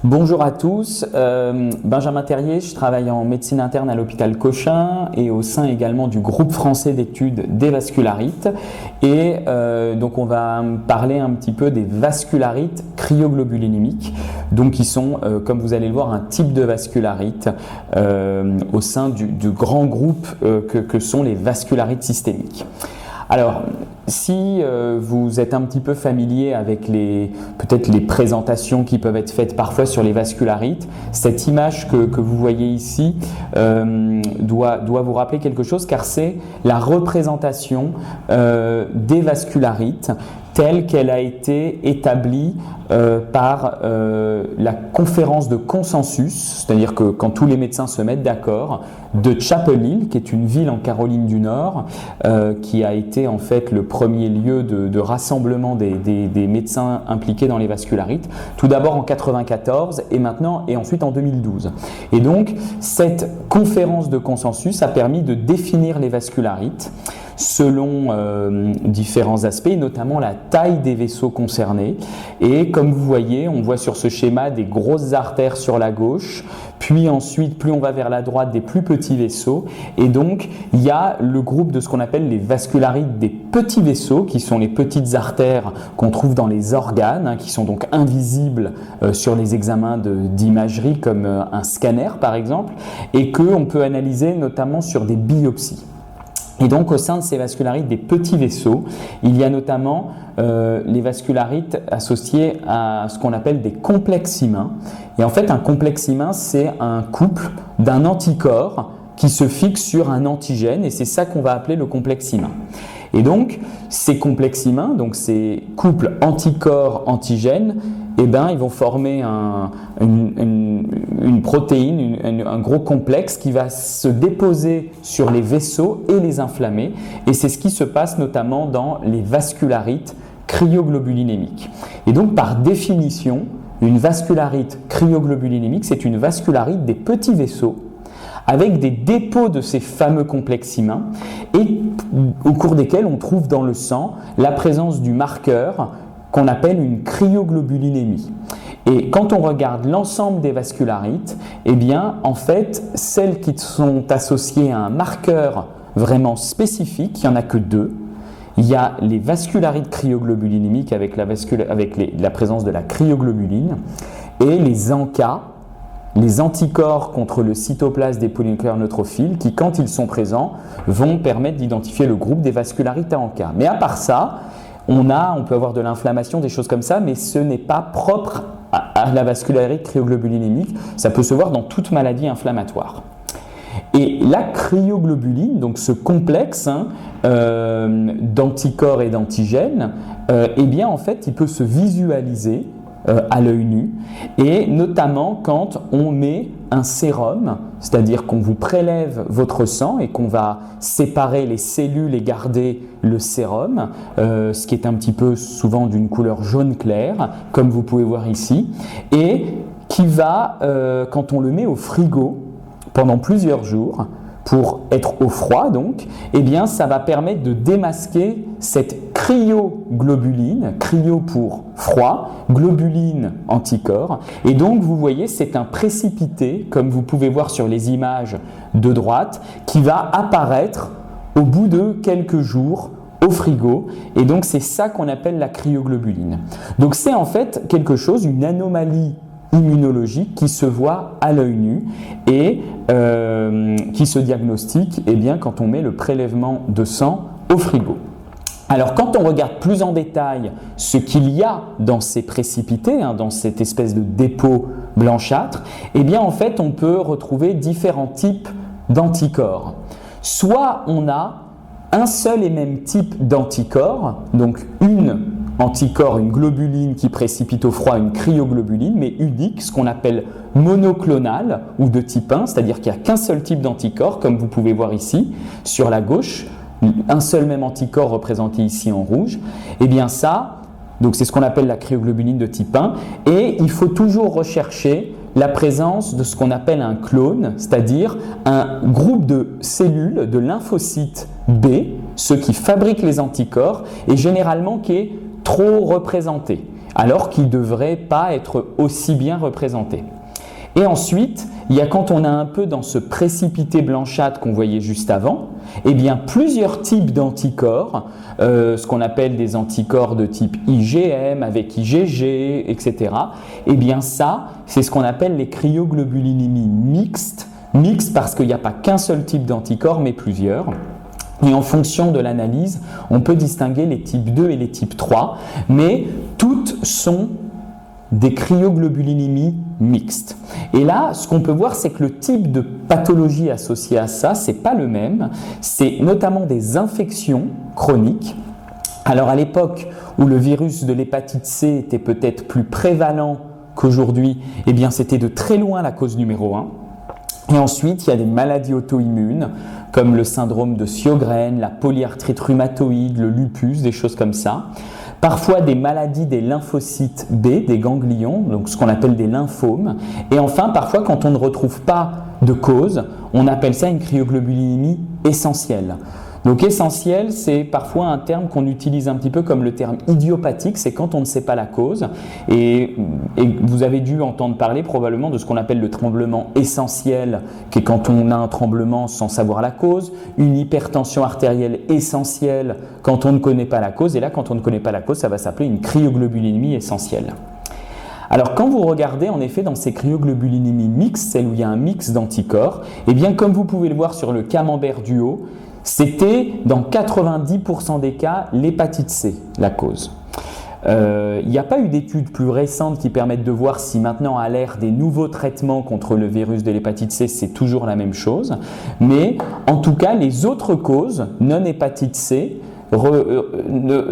Bonjour à tous, Benjamin Terrier, je travaille en médecine interne à l'hôpital Cochin et au sein également du groupe français d'études des vascularites. Et donc on va parler un petit peu des vascularites cryoglobulinémiques, donc qui sont, comme vous allez le voir, un type de vascularite au sein du grand groupe que sont les vascularites systémiques. Alors, si vous êtes un petit peu familier avec peut-être les présentations qui peuvent être faites parfois sur les vascularites, cette image que vous voyez ici doit vous rappeler quelque chose, car c'est la représentation des vascularites telle qu'elle a été établie par la conférence de consensus, c'est-à-dire que quand tous les médecins se mettent d'accord, de Chapel Hill, qui est une ville en Caroline du Nord, qui a été en fait le premier lieu de rassemblement des médecins impliqués dans les vascularites, tout d'abord en 1994 et ensuite en 2012. Et donc, cette conférence de consensus a permis de définir les vascularites selon différents aspects, notamment la taille des vaisseaux concernés. Et comme vous voyez, on voit sur ce schéma des grosses artères sur la gauche, puis ensuite, plus on va vers la droite, des plus petits vaisseaux. Et donc, il y a le groupe de ce qu'on appelle les vascularites des petits vaisseaux, qui sont les petites artères qu'on trouve dans les organes, qui sont donc invisibles sur les examens d'imagerie, comme un scanner par exemple, et qu'on peut analyser notamment sur des biopsies. Et donc, au sein de ces vascularites des petits vaisseaux, il y a notamment les vascularites associées à ce qu'on appelle des complexes humains. Et en fait, un complexe humain, c'est un couple d'un anticorps qui se fixe sur un antigène, et c'est ça qu'on va appeler le complexe humain. Et donc, ces complexes humains, donc ces couples anticorps-antigènes, eh ben, ils vont former une protéine, un gros complexe qui va se déposer sur les vaisseaux et les inflammer. Et c'est ce qui se passe notamment dans les vascularites cryoglobulinémiques. Et donc, par définition, une vascularite cryoglobulinémique, c'est une vascularite des petits vaisseaux avec des dépôts de ces fameux complexes humains et au cours desquels on trouve dans le sang la présence du marqueur qu'on appelle une cryoglobulinémie. Et quand on regarde l'ensemble des vascularites, eh bien, en fait, celles qui sont associées à un marqueur vraiment spécifique, il n'y en a que deux. Il y a les vascularites cryoglobulinémiques avec la présence de la cryoglobuline et les ANCA, les anticorps contre le cytoplasme des polynucléaires neutrophiles qui, quand ils sont présents, vont permettre d'identifier le groupe des vascularites à ANCA. Mais à part ça, on peut avoir de l'inflammation, des choses comme ça, mais ce n'est pas propre à la vascularite cryoglobulinémique. Ça peut se voir dans toute maladie inflammatoire. Et la cryoglobuline, donc ce complexe d'anticorps et d'antigènes, eh bien en fait, il peut se visualiser à l'œil nu, et notamment quand on met un sérum, c'est-à-dire qu'on vous prélève votre sang et qu'on va séparer les cellules et garder le sérum, ce qui est un petit peu souvent d'une couleur jaune clair, comme vous pouvez voir ici, et qui va, quand on le met au frigo pendant plusieurs jours, pour être au froid donc, eh bien ça va permettre de démasquer cette cryoglobuline, cryo pour froid, globuline anticorps, et donc vous voyez c'est un précipité, comme vous pouvez voir sur les images de droite, qui va apparaître au bout de quelques jours au frigo, et donc c'est ça qu'on appelle la cryoglobuline. Donc c'est en fait quelque chose, une anomalie immunologique qui se voit à l'œil nu et qui se diagnostique quand on met le prélèvement de sang au frigo. Alors quand on regarde plus en détail ce qu'il y a dans ces précipités, dans cette espèce de dépôt blanchâtre, en fait on peut retrouver différents types d'anticorps. Soit on a un seul et même type d'anticorps, donc une globuline qui précipite au froid, une cryoglobuline, mais unique, ce qu'on appelle monoclonal ou de type 1, c'est-à-dire qu'il n'y a qu'un seul type d'anticorps, comme vous pouvez voir ici, sur la gauche, un seul même anticorps représenté ici en rouge. Et bien ça, donc c'est ce qu'on appelle la cryoglobuline de type 1, et il faut toujours rechercher la présence de ce qu'on appelle un clone, c'est-à-dire un groupe de cellules, de lymphocytes B, ceux qui fabriquent les anticorps, et généralement qui est trop représenté. alors qu'ils ne devraient pas être aussi bien représentés. Et ensuite, il y a quand on est un peu dans ce précipité blanchâtre qu'on voyait juste avant, eh bien plusieurs types d'anticorps, ce qu'on appelle des anticorps de type IgM avec IgG, etc. Eh bien ça, c'est ce qu'on appelle les cryoglobulinémies mixtes. Mixtes parce qu'il n'y a pas qu'un seul type d'anticorps, mais plusieurs. Et en fonction de l'analyse, on peut distinguer les types 2 et les types 3, mais toutes sont des cryoglobulinémies mixtes. Et là, ce qu'on peut voir, c'est que le type de pathologie associée à ça, c'est pas le même. C'est notamment des infections chroniques. Alors à l'époque où le virus de l'hépatite C était peut-être plus prévalent qu'aujourd'hui, eh bien c'était de très loin la cause numéro 1. Et ensuite, il y a des maladies auto-immunes comme le syndrome de Sjögren, la polyarthrite rhumatoïde, le lupus, des choses comme ça. Parfois des maladies des lymphocytes B, des ganglions, donc ce qu'on appelle des lymphomes. Et enfin, parfois, quand on ne retrouve pas de cause, on appelle ça une cryoglobulinémie essentielle. Donc essentiel, c'est parfois un terme qu'on utilise un petit peu comme le terme idiopathique, c'est quand on ne sait pas la cause. Et vous avez dû entendre parler probablement de ce qu'on appelle le tremblement essentiel, qui est quand on a un tremblement sans savoir la cause, une hypertension artérielle essentielle quand on ne connaît pas la cause, et là quand on ne connaît pas la cause, ça va s'appeler une cryoglobulinémie essentielle. Alors quand vous regardez en effet dans ces cryoglobulinémies mixtes, celles où il y a un mix d'anticorps, eh bien comme vous pouvez le voir sur le camembert du haut, c'était dans 90% des cas l'hépatite C, la cause. Il n'y a pas eu d'études plus récentes qui permettent de voir si maintenant à l'ère des nouveaux traitements contre le virus de l'hépatite C, c'est toujours la même chose. Mais en tout cas, les autres causes non hépatite C ne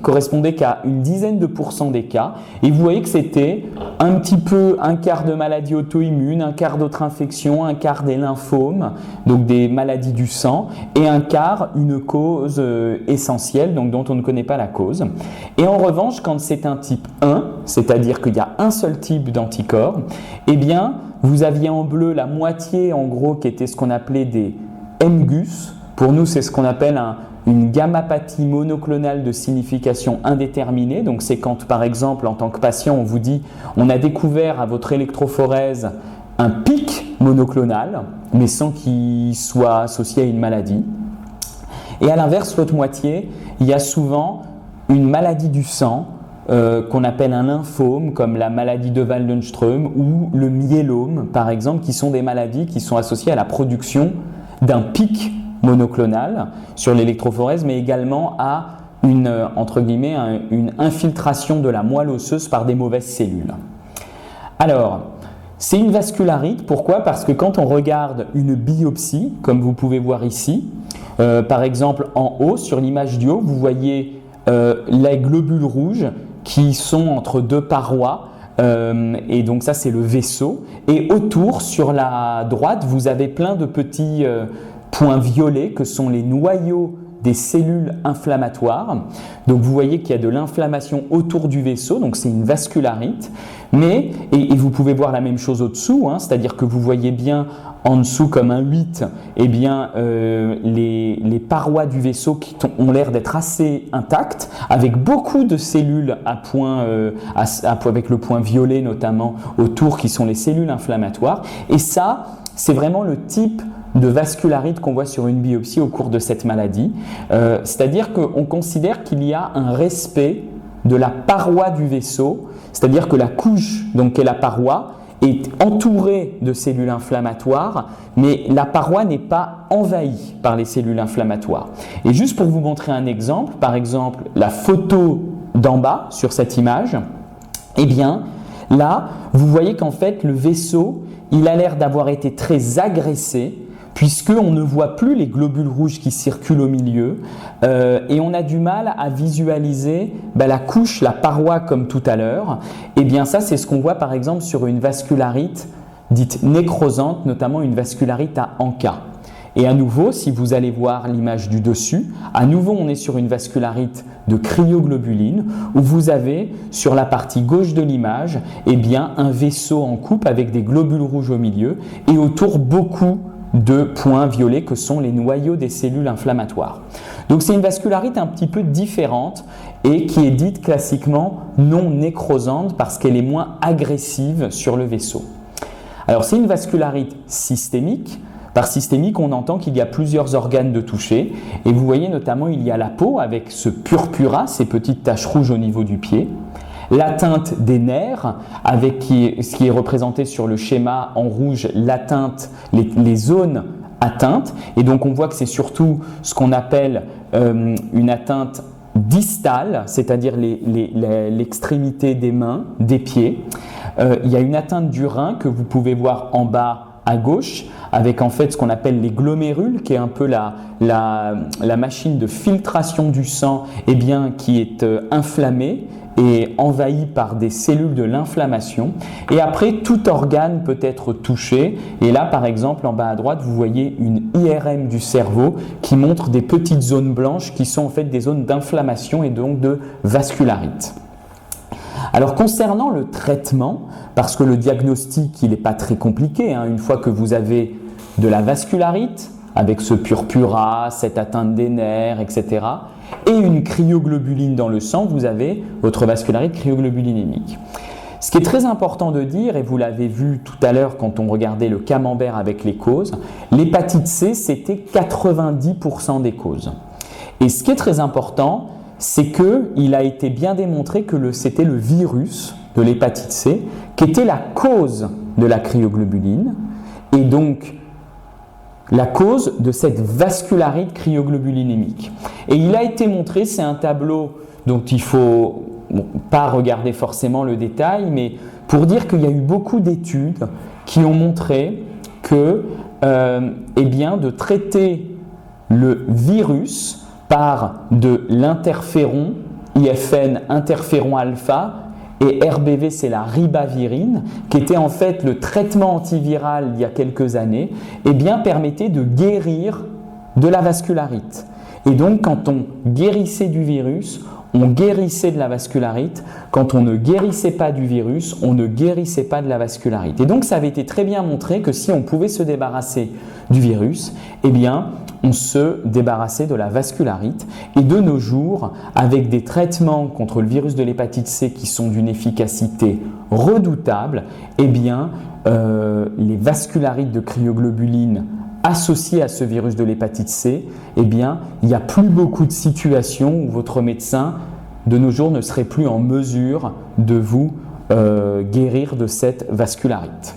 correspondaient qu'à une dizaine de pourcents des cas. Et vous voyez que c'était un petit peu un quart de maladies auto-immunes, un quart d'autres infections, un quart des lymphomes, donc des maladies du sang, et un quart une cause essentielle, donc dont on ne connaît pas la cause. Et en revanche, quand c'est un type 1, c'est-à-dire qu'il y a un seul type d'anticorps, eh bien, vous aviez en bleu la moitié, en gros, qui était ce qu'on appelait des MGUS. Pour nous, c'est ce qu'on appelle une gammapathie monoclonale de signification indéterminée. Donc, c'est quand, par exemple, en tant que patient, on vous dit on a découvert à votre électrophorèse un pic monoclonal, mais sans qu'il soit associé à une maladie. Et à l'inverse, l'autre moitié, il y a souvent une maladie du sang qu'on appelle un lymphome, comme la maladie de Waldenström ou le myélome, par exemple, qui sont des maladies qui sont associées à la production d'un pic monoclonal sur l'électrophorèse, mais également à une infiltration de la moelle osseuse par des mauvaises cellules. Alors, c'est une vascularite, pourquoi ? Parce que quand on regarde une biopsie, comme vous pouvez voir ici, par exemple en haut, sur l'image du haut, vous voyez les globules rouges qui sont entre deux parois, et donc ça c'est le vaisseau, et autour, sur la droite, vous avez plein de petits points violets que sont les noyaux des cellules inflammatoires. Donc vous voyez qu'il y a de l'inflammation autour du vaisseau, donc c'est une vascularite. Mais, et vous pouvez voir la même chose au-dessous, c'est-à-dire que vous voyez bien en dessous comme un 8, eh bien, les parois du vaisseau qui ont l'air d'être assez intactes, avec beaucoup de cellules à point, avec le point violet notamment autour, qui sont les cellules inflammatoires. Et ça, c'est vraiment le type de vascularite qu'on voit sur une biopsie au cours de cette maladie. C'est-à-dire qu'on considère qu'il y a un respect de la paroi du vaisseau, c'est-à-dire que la couche, donc qui est la paroi, est entourée de cellules inflammatoires, mais la paroi n'est pas envahie par les cellules inflammatoires. Et juste pour vous montrer un exemple, par exemple la photo d'en bas sur cette image, eh bien là, vous voyez qu'en fait le vaisseau, il a l'air d'avoir été très agressé, puisqu'on ne voit plus les globules rouges qui circulent au milieu, et on a du mal à visualiser la couche, la paroi comme tout à l'heure. Et bien ça, c'est ce qu'on voit par exemple sur une vascularite dite nécrosante, notamment une vascularite à Anka. Et à nouveau, si vous allez voir l'image du dessus, à nouveau on est sur une vascularite de cryoglobuline, où vous avez sur la partie gauche de l'image, eh bien, un vaisseau en coupe avec des globules rouges au milieu, et autour beaucoup de points violets que sont les noyaux des cellules inflammatoires. Donc c'est une vascularite un petit peu différente et qui est dite classiquement non nécrosante parce qu'elle est moins agressive sur le vaisseau. Alors c'est une vascularite systémique. Par systémique, on entend qu'il y a plusieurs organes de toucher et vous voyez notamment il y a la peau avec ce purpura, ces petites taches rouges au niveau du pied, l'atteinte des nerfs avec ce qui est représenté sur le schéma en rouge, l'atteinte, les zones atteintes, et donc on voit que c'est surtout ce qu'on appelle une atteinte distale, c'est-à-dire l'extrémité des mains, des pieds. Il y a une atteinte du rein que vous pouvez voir en bas à gauche, avec en fait ce qu'on appelle les glomérules, qui est un peu la machine de filtration du sang, eh bien, qui est inflammée et envahi par des cellules de l'inflammation. Et après, tout organe peut être touché. Et là, par exemple, en bas à droite, vous voyez une IRM du cerveau qui montre des petites zones blanches qui sont en fait des zones d'inflammation et donc de vascularite. Alors concernant le traitement, parce que le diagnostic, il n'est pas très compliqué, hein, une fois que vous avez de la vascularite, avec ce purpura, cette atteinte des nerfs, etc., et une cryoglobuline dans le sang, vous avez votre vascularite cryoglobulinémique. Ce qui est très important de dire, et vous l'avez vu tout à l'heure quand on regardait le camembert avec les causes, l'hépatite C, c'était 90% des causes. Et ce qui est très important, c'est qu'il a été bien démontré que c'était le virus de l'hépatite C qui était la cause de la cryoglobuline, et donc la cause de cette vascularite cryoglobulinémique. Et il a été montré, c'est un tableau dont il ne faut pas regarder forcément le détail, mais pour dire qu'il y a eu beaucoup d'études qui ont montré que eh bien, de traiter le virus par de l'interféron, IFN, interféron alpha, et RBV, c'est la ribavirine, qui était en fait le traitement antiviral il y a quelques années, eh bien, permettait de guérir de la vascularite. Et donc, quand on guérissait du virus, on guérissait de la vascularite. Quand on ne guérissait pas du virus, on ne guérissait pas de la vascularite. Et donc, ça avait été très bien montré que si on pouvait se débarrasser du virus, eh bien, on se débarrassait de la vascularite. Et de nos jours, avec des traitements contre le virus de l'hépatite C qui sont d'une efficacité redoutable, eh bien, les vascularites de cryoglobuline associées à ce virus de l'hépatite C, eh bien, il n'y a plus beaucoup de situations où votre médecin, de nos jours, ne serait plus en mesure de vous guérir de cette vascularite.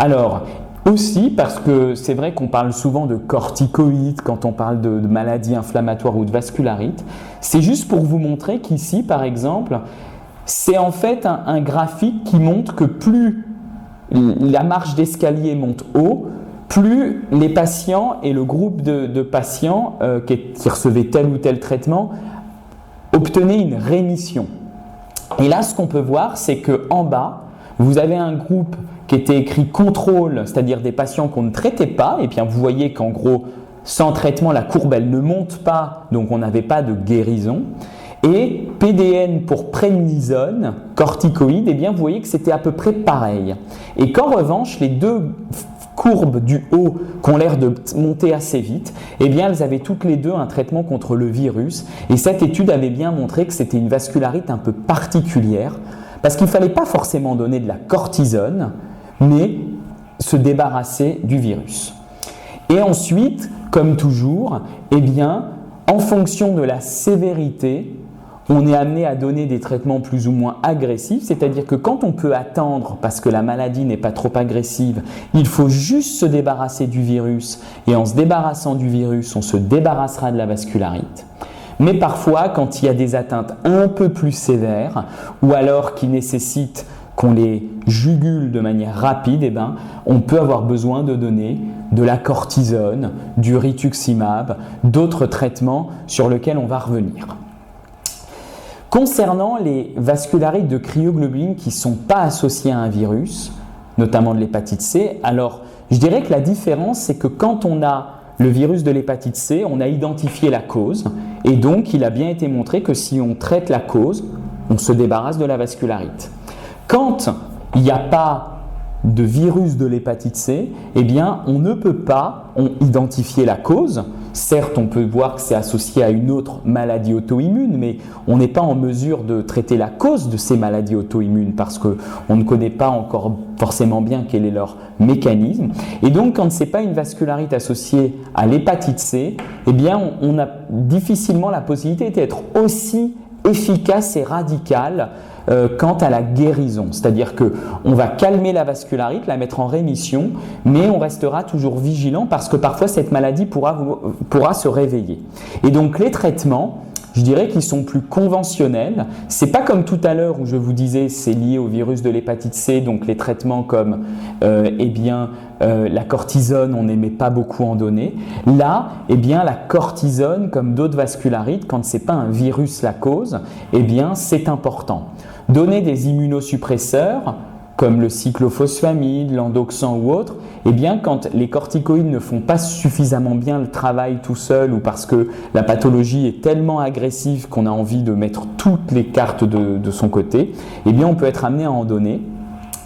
Alors, aussi parce que c'est vrai qu'on parle souvent de corticoïdes quand on parle de maladies inflammatoires ou de vascularite, c'est juste pour vous montrer qu'ici, par exemple, c'est en fait un graphique qui montre que plus la marche d'escalier monte haut, plus les patients et le groupe de patients qui recevaient tel ou tel traitement obtenaient une rémission. Et là, ce qu'on peut voir, c'est qu'en bas, vous avez un groupe qui était écrit contrôle, c'est-à-dire des patients qu'on ne traitait pas, et bien vous voyez qu'en gros, sans traitement, la courbe elle ne monte pas, donc on n'avait pas de guérison. Et PDN pour prednisone, corticoïde, et bien vous voyez que c'était à peu près pareil. Et qu'en revanche, les deux courbes du haut qui ont l'air de monter assez vite, eh bien elles avaient toutes les deux un traitement contre le virus. Et cette étude avait bien montré que c'était une vascularite un peu particulière, parce qu'il ne fallait pas forcément donner de la cortisone, mais se débarrasser du virus. Et ensuite, comme toujours, eh bien, en fonction de la sévérité, on est amené à donner des traitements plus ou moins agressifs, c'est-à-dire que quand on peut attendre, parce que la maladie n'est pas trop agressive, il faut juste se débarrasser du virus, et en se débarrassant du virus, on se débarrassera de la vascularite. Mais parfois, quand il y a des atteintes un peu plus sévères, ou alors qui nécessitent qu'on les jugule de manière rapide, eh ben, on peut avoir besoin de donner de la cortisone, du rituximab, d'autres traitements sur lesquels on va revenir. Concernant les vascularites de cryoglobuline qui ne sont pas associées à un virus, notamment de l'hépatite C, alors je dirais que la différence, c'est que quand on a le virus de l'hépatite C, on a identifié la cause, et donc il a bien été montré que si on traite la cause, on se débarrasse de la vascularite. Quand il n'y a pas de virus de l'hépatite C, eh bien, on ne peut pas identifier la cause. Certes, on peut voir que c'est associé à une autre maladie auto-immune, mais on n'est pas en mesure de traiter la cause de ces maladies auto-immunes parce qu'on ne connaît pas encore forcément bien quel est leur mécanisme. Et donc, quand ce n'est pas une vascularite associée à l'hépatite C, eh bien, on a difficilement la possibilité d'être aussi efficace et radical quant à la guérison. C'est-à-dire qu'on va calmer la vascularite, la mettre en rémission, mais on restera toujours vigilant parce que parfois cette maladie pourra se réveiller. Et donc les traitements, je dirais qu'ils sont plus conventionnels. C'est pas comme tout à l'heure où je vous disais c'est lié au virus de l'hépatite C, donc les traitements comme la cortisone, on n'aimait pas beaucoup en donner. Là, la cortisone, comme d'autres vascularites, quand c'est pas un virus la cause, c'est important. Donner des immunosuppresseurs comme le cyclophosphamide, l'endoxan ou autre, quand les corticoïdes ne font pas suffisamment bien le travail tout seul ou parce que la pathologie est tellement agressive qu'on a envie de mettre toutes les cartes de son côté, on peut être amené à en donner.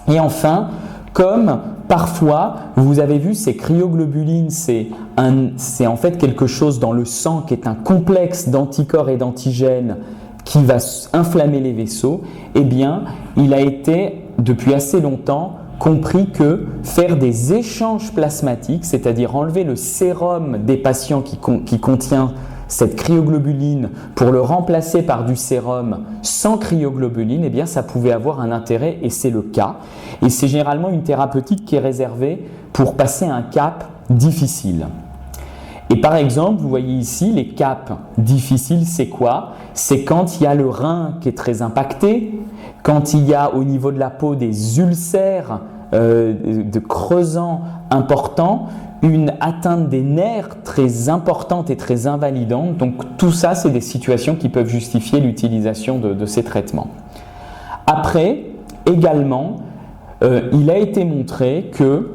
Et enfin, comme parfois, vous avez vu, ces cryoglobulines, c'est en fait quelque chose dans le sang qui est un complexe d'anticorps et d'antigènes qui va inflammer les vaisseaux, il a été, depuis assez longtemps, compris que faire des échanges plasmatiques, c'est-à-dire enlever le sérum des patients qui contient cette cryoglobuline pour le remplacer par du sérum sans cryoglobuline, ça pouvait avoir un intérêt et c'est le cas. Et c'est généralement une thérapeutique qui est réservée pour passer un cap difficile. Et par exemple, vous voyez ici, les caps difficiles, c'est quoi? C'est quand il y a le rein qui est très impacté, quand il y a au niveau de la peau des ulcères de creusant importants, une atteinte des nerfs très importante et très invalidante. Donc tout ça, c'est des situations qui peuvent justifier l'utilisation de ces traitements. Après, également, il a été montré que,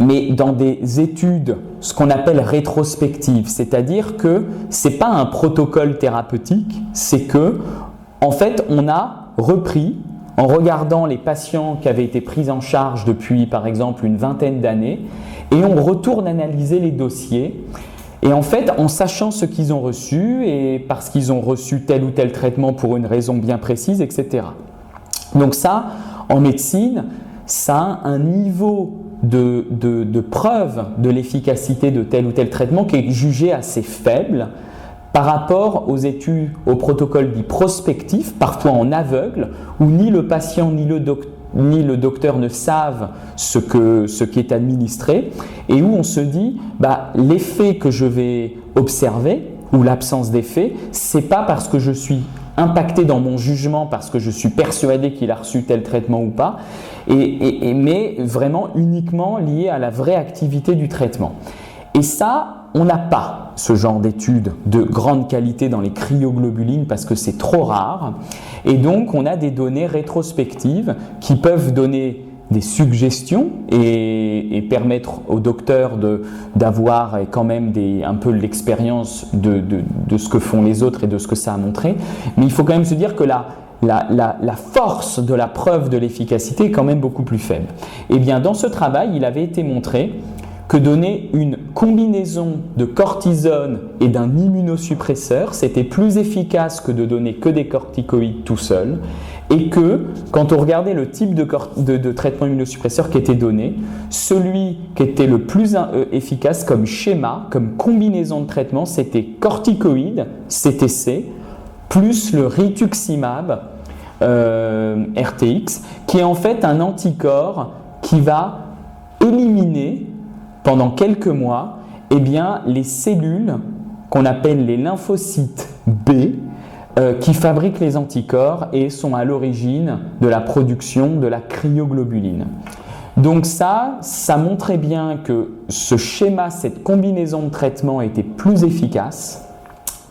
mais dans des études, ce qu'on appelle rétrospectives, c'est-à-dire que ce n'est pas un protocole thérapeutique, c'est que, en fait, on a repris, en regardant les patients qui avaient été pris en charge depuis, par exemple, une vingtaine d'années, et on retourne analyser les dossiers. Et en fait, en sachant ce qu'ils ont reçu, et parce qu'ils ont reçu tel ou tel traitement pour une raison bien précise, etc. Donc ça, en médecine, ça a un niveau de preuve de l'efficacité de tel ou tel traitement qui est jugé assez faible par rapport aux études, aux protocoles dits prospectifs, parfois en aveugle, où ni le patient ni le docteur ne savent ce qui est administré, et où on se dit l'effet que je vais observer, ou l'absence d'effet, c'est pas parce que je suis impacté dans mon jugement, parce que je suis persuadé qu'il a reçu tel traitement ou pas, mais vraiment uniquement lié à la vraie activité du traitement. Et ça, on n'a pas ce genre d'études de grande qualité dans les cryoglobulines parce que c'est trop rare. Et donc, on a des données rétrospectives qui peuvent donner des suggestions et permettre au docteur d'avoir quand même un peu l'expérience de ce que font les autres et de ce que ça a montré. Mais il faut quand même se dire que la force de la preuve de l'efficacité est quand même beaucoup plus faible. Et bien, dans ce travail, il avait été montré que donner une combinaison de cortisone et d'un immunosuppresseur, c'était plus efficace que de donner que des corticoïdes tout seul, et que quand on regardait le type de traitement immunosuppresseur qui était donné, celui qui était le plus efficace comme schéma, comme combinaison de traitement, c'était corticoïdes, CTC, plus le rituximab, RTX, qui est en fait un anticorps qui va éliminer pendant quelques mois les cellules qu'on appelle les lymphocytes B qui fabriquent les anticorps et sont à l'origine de la production de la cryoglobuline. Donc ça montrait bien que ce schéma, cette combinaison de traitements était plus efficace,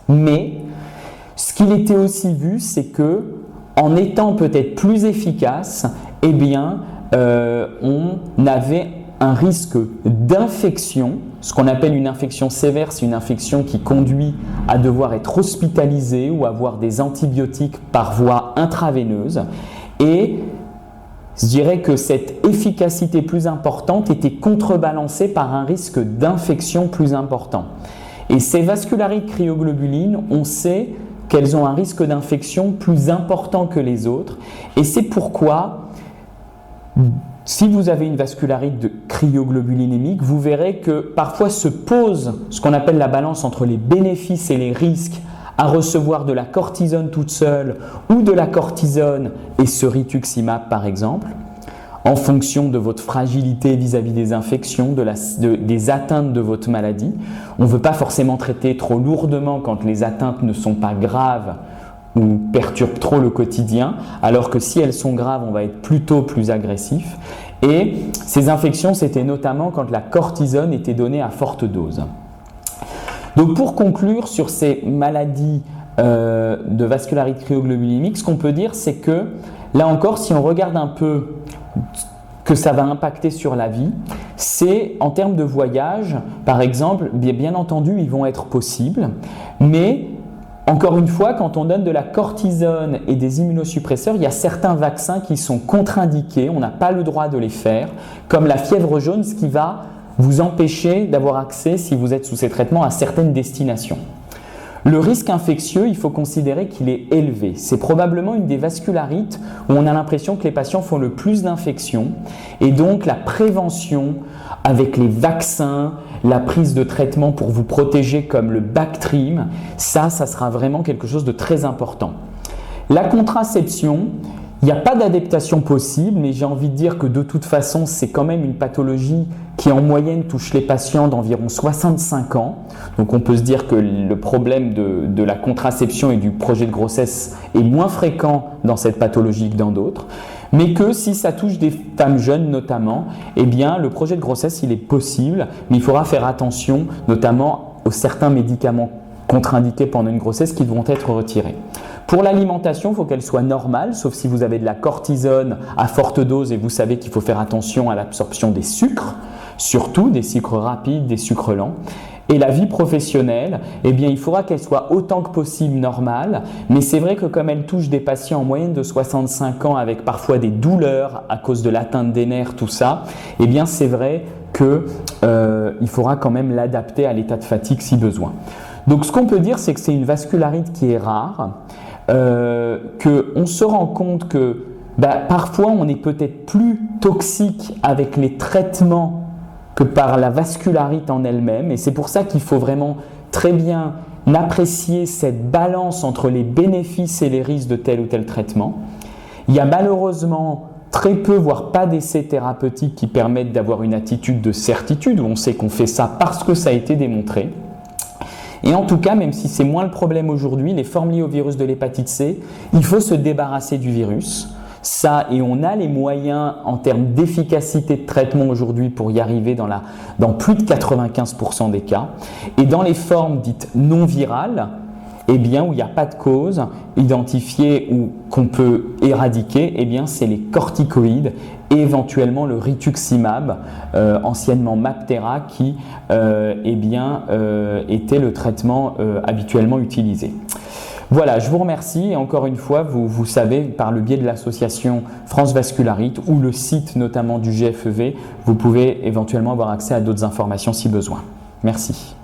mais ce qu'il était aussi vu, c'est que en étant peut-être plus efficace, on avait un risque d'infection, ce qu'on appelle une infection sévère, c'est une infection qui conduit à devoir être hospitalisé ou avoir des antibiotiques par voie intraveineuse. Et je dirais que cette efficacité plus importante était contrebalancée par un risque d'infection plus important. Et ces vascularites cryoglobulines, on sait qu'elles ont un risque d'infection plus important que les autres. Et c'est pourquoi, si vous avez une vascularite cryoglobulinémique, vous verrez que parfois se pose ce qu'on appelle la balance entre les bénéfices et les risques à recevoir de la cortisone toute seule ou de la cortisone et ce rituximab par exemple, en fonction de votre fragilité vis-à-vis des infections, des atteintes de votre maladie. On ne veut pas forcément traiter trop lourdement quand les atteintes ne sont pas graves ou perturbent trop le quotidien, alors que si elles sont graves, on va être plutôt plus agressif. Et ces infections, c'était notamment quand la cortisone était donnée à forte dose. Donc pour conclure sur ces maladies de vascularite cryoglobulinémique, ce qu'on peut dire, c'est que là encore, si on regarde un peu que ça va impacter sur la vie, c'est en termes de voyage, par exemple, bien entendu, ils vont être possibles, mais encore une fois, quand on donne de la cortisone et des immunosuppresseurs, il y a certains vaccins qui sont contre-indiqués, on n'a pas le droit de les faire, comme la fièvre jaune, ce qui va vous empêcher d'avoir accès, si vous êtes sous ces traitements, à certaines destinations. Le risque infectieux, il faut considérer qu'il est élevé. C'est probablement une des vascularites où on a l'impression que les patients font le plus d'infections et donc la prévention avec les vaccins, la prise de traitement pour vous protéger comme le Bactrim, ça sera vraiment quelque chose de très important. La contraception, il n'y a pas d'adaptation possible, mais j'ai envie de dire que de toute façon, c'est quand même une pathologie qui en moyenne touche les patients d'environ 65 ans. Donc on peut se dire que le problème de la contraception et du projet de grossesse est moins fréquent dans cette pathologie que dans d'autres. Mais que si ça touche des femmes jeunes notamment, eh bien le projet de grossesse il est possible, mais il faudra faire attention notamment aux certains médicaments contre-indiqués pendant une grossesse qui devront être retirés. Pour l'alimentation, il faut qu'elle soit normale, sauf si vous avez de la cortisone à forte dose et vous savez qu'il faut faire attention à l'absorption des sucres, surtout des sucres rapides, des sucres lents. Et la vie professionnelle, eh bien, il faudra qu'elle soit autant que possible normale, mais c'est vrai que comme elle touche des patients en moyenne de 65 ans avec parfois des douleurs à cause de l'atteinte des nerfs, tout ça, eh bien, c'est vrai qu'il faudra quand même l'adapter à l'état de fatigue si besoin. Donc, ce qu'on peut dire, c'est que c'est une vascularite qui est rare, qu'on se rend compte que parfois on est peut-être plus toxique avec les traitements que par la vascularite en elle-même, et c'est pour ça qu'il faut vraiment très bien apprécier cette balance entre les bénéfices et les risques de tel ou tel traitement. Il y a malheureusement très peu, voire pas d'essais thérapeutiques qui permettent d'avoir une attitude de certitude, où on sait qu'on fait ça parce que ça a été démontré. Et en tout cas, même si c'est moins le problème aujourd'hui, les formes liées au virus de l'hépatite C, il faut se débarrasser du virus. Ça, et on a les moyens en termes d'efficacité de traitement aujourd'hui pour y arriver dans plus de 95% des cas. Et dans les formes dites non virales, eh bien, où il n'y a pas de cause identifiée ou qu'on peut éradiquer, eh bien, c'est les corticoïdes et éventuellement le rituximab, anciennement Maptera, qui était le traitement habituellement utilisé. Voilà, je vous remercie et encore une fois, vous savez, par le biais de l'association France Vascularite ou le site notamment du GFEV, vous pouvez éventuellement avoir accès à d'autres informations si besoin. Merci.